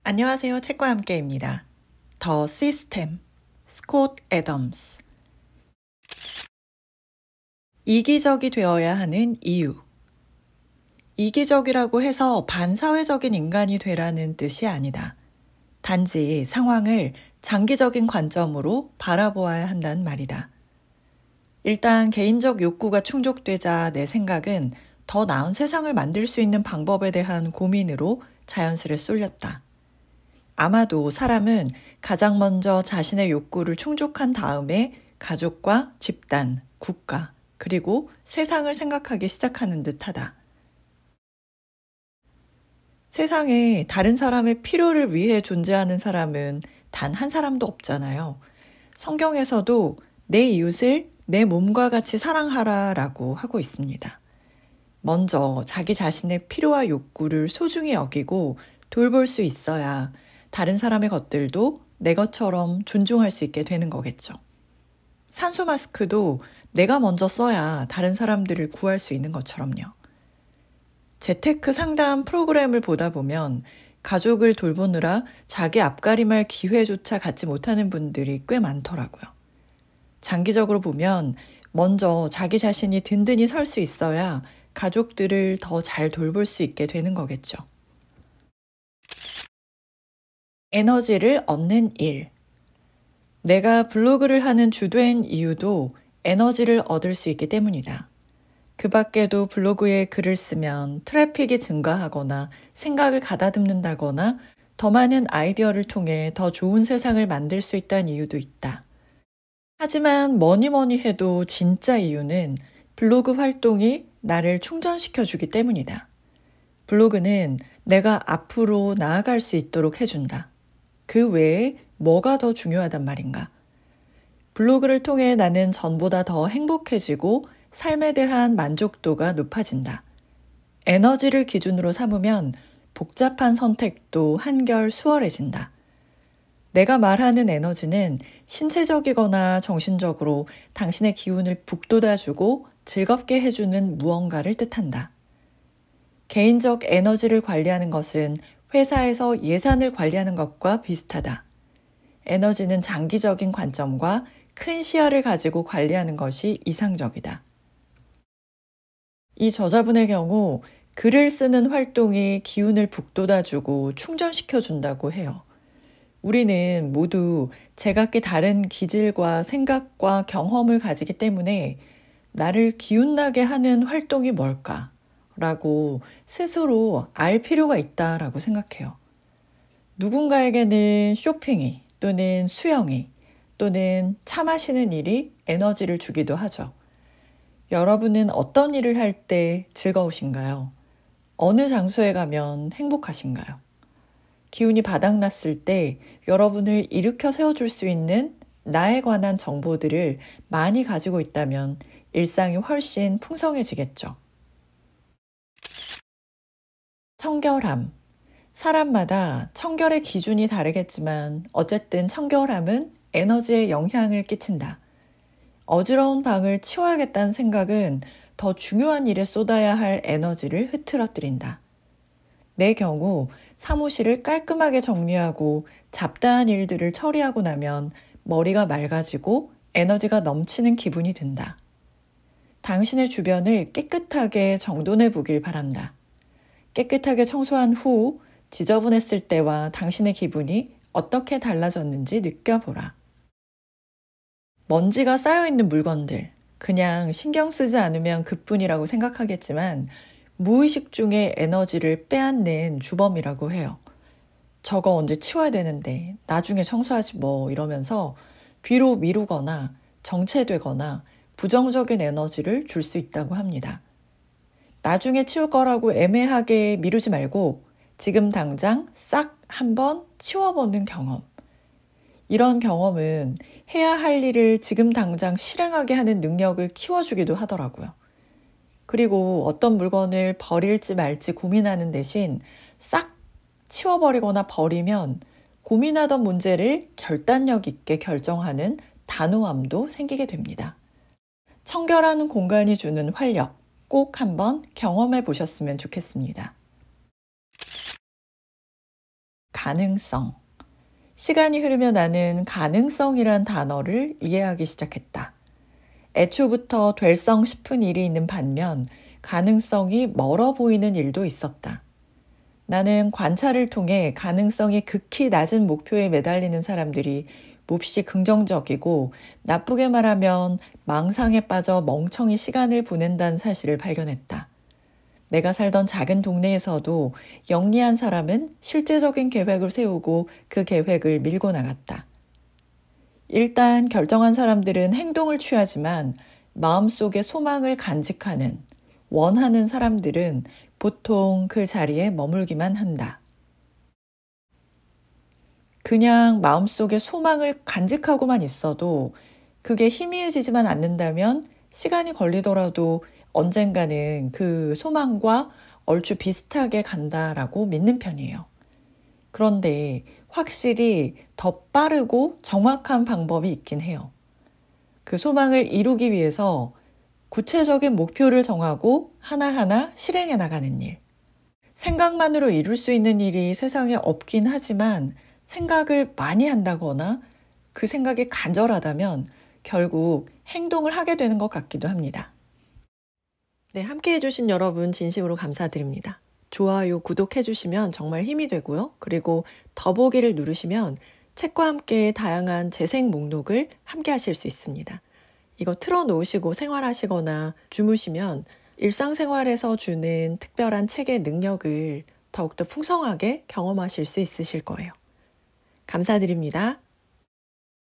안녕하세요. 책과 함께입니다. 더 시스템, 스콧 애덤스. 이기적이 되어야 하는 이유. 이기적이라고 해서 반사회적인 인간이 되라는 뜻이 아니다. 단지 상황을 장기적인 관점으로 바라보아야 한다는 말이다. 일단 개인적 욕구가 충족되자 내 생각은 더 나은 세상을 만들 수 있는 방법에 대한 고민으로 자연스레 쏠렸다. 아마도 사람은 가장 먼저 자신의 욕구를 충족한 다음에 가족과 집단, 국가, 그리고 세상을 생각하기 시작하는 듯하다. 세상에 다른 사람의 필요를 위해 존재하는 사람은 단 한 사람도 없잖아요. 성경에서도 내 이웃을 내 몸과 같이 사랑하라 라고 하고 있습니다. 먼저 자기 자신의 필요와 욕구를 소중히 여기고 돌볼 수 있어야 다른 사람의 것들도 내 것처럼 존중할 수 있게 되는 거겠죠. 산소 마스크도 내가 먼저 써야 다른 사람들을 구할 수 있는 것처럼요. 재테크 상담 프로그램을 보다 보면 가족을 돌보느라 자기 앞가림할 기회조차 갖지 못하는 분들이 꽤 많더라고요. 장기적으로 보면 먼저 자기 자신이 든든히 설 수 있어야 가족들을 더 잘 돌볼 수 있게 되는 거겠죠. 에너지를 얻는 일. 내가 블로그를 하는 주된 이유도 에너지를 얻을 수 있기 때문이다. 그 밖에도 블로그에 글을 쓰면 트래픽이 증가하거나 생각을 가다듬는다거나 더 많은 아이디어를 통해 더 좋은 세상을 만들 수 있다는 이유도 있다. 하지만 뭐니 해도 진짜 이유는 블로그 활동이 나를 충전시켜주기 때문이다. 블로그는 내가 앞으로 나아갈 수 있도록 해준다. 그 외에 뭐가 더 중요하단 말인가? 블로그를 통해 나는 전보다 더 행복해지고 삶에 대한 만족도가 높아진다. 에너지를 기준으로 삼으면 복잡한 선택도 한결 수월해진다. 내가 말하는 에너지는 신체적이거나 정신적으로 당신의 기운을 북돋아주고 즐겁게 해주는 무언가를 뜻한다. 개인적 에너지를 관리하는 것은 회사에서 예산을 관리하는 것과 비슷하다. 에너지는 장기적인 관점과 큰 시야를 가지고 관리하는 것이 이상적이다. 이 저자분의 경우 글을 쓰는 활동이 기운을 북돋아주고 충전시켜준다고 해요. 우리는 모두 제각기 다른 기질과 생각과 경험을 가지기 때문에 나를 기운나게 하는 활동이 뭘까? 라고 스스로 알 필요가 있다라고 생각해요. 누군가에게는 쇼핑이 또는 수영이 또는 차 마시는 일이 에너지를 주기도 하죠. 여러분은 어떤 일을 할 때 즐거우신가요? 어느 장소에 가면 행복하신가요? 기운이 바닥났을 때 여러분을 일으켜 세워줄 수 있는 나에 관한 정보들을 많이 가지고 있다면 일상이 훨씬 풍성해지겠죠. 청결함. 사람마다 청결의 기준이 다르겠지만 어쨌든 청결함은 에너지에 영향을 끼친다. 어지러운 방을 치워야겠다는 생각은 더 중요한 일에 쏟아야 할 에너지를 흐트러뜨린다. 내 경우 사무실을 깔끔하게 정리하고 잡다한 일들을 처리하고 나면 머리가 맑아지고 에너지가 넘치는 기분이 든다. 당신의 주변을 깨끗하게 정돈해 보길 바란다. 깨끗하게 청소한 후 지저분했을 때와 당신의 기분이 어떻게 달라졌는지 느껴보라. 먼지가 쌓여있는 물건들, 그냥 신경 쓰지 않으면 그뿐이라고 생각하겠지만 무의식 중에 에너지를 빼앗는 주범이라고 해요. 저거 언제 치워야 되는데 나중에 청소하지 뭐 이러면서 뒤로 미루거나 정체되거나 부정적인 에너지를 줄 수 있다고 합니다. 나중에 치울 거라고 애매하게 미루지 말고 지금 당장 싹 한번 치워보는 경험. 이런 경험은 해야 할 일을 지금 당장 실행하게 하는 능력을 키워주기도 하더라고요. 그리고 어떤 물건을 버릴지 말지 고민하는 대신 싹 치워버리거나 버리면 고민하던 문제를 결단력 있게 결정하는 단호함도 생기게 됩니다. 청결한 공간이 주는 활력, 꼭 한번 경험해 보셨으면 좋겠습니다. 가능성. 시간이 흐르며 나는 가능성이란 단어를 이해하기 시작했다. 애초부터 될성 싶은 일이 있는 반면 가능성이 멀어 보이는 일도 있었다. 나는 관찰을 통해 가능성이 극히 낮은 목표에 매달리는 사람들이 몹시 긍정적이고 나쁘게 말하면 망상에 빠져 멍청이 시간을 보낸다는 사실을 발견했다. 내가 살던 작은 동네에서도 영리한 사람은 실제적인 계획을 세우고 그 계획을 밀고 나갔다. 일단 결정한 사람들은 행동을 취하지만 마음속에 소망을 간직하는, 원하는 사람들은 보통 그 자리에 머물기만 한다. 그냥 마음속에 소망을 간직하고만 있어도 그게 희미해지지만 않는다면 시간이 걸리더라도 언젠가는 그 소망과 얼추 비슷하게 간다라고 믿는 편이에요. 그런데 확실히 더 빠르고 정확한 방법이 있긴 해요. 그 소망을 이루기 위해서 구체적인 목표를 정하고 하나하나 실행해 나가는 일. 생각만으로 이룰 수 있는 일이 세상에 없긴 하지만 생각을 많이 한다거나 그 생각이 간절하다면 결국 행동을 하게 되는 것 같기도 합니다. 네, 함께 해주신 여러분 진심으로 감사드립니다. 좋아요, 구독해주시면 정말 힘이 되고요. 그리고 더보기를 누르시면 책과 함께 다양한 재생 목록을 함께 하실 수 있습니다. 이거 틀어놓으시고 생활하시거나 주무시면 일상생활에서 주는 특별한 책의 능력을 더욱더 풍성하게 경험하실 수 있으실 거예요. 감사드립니다.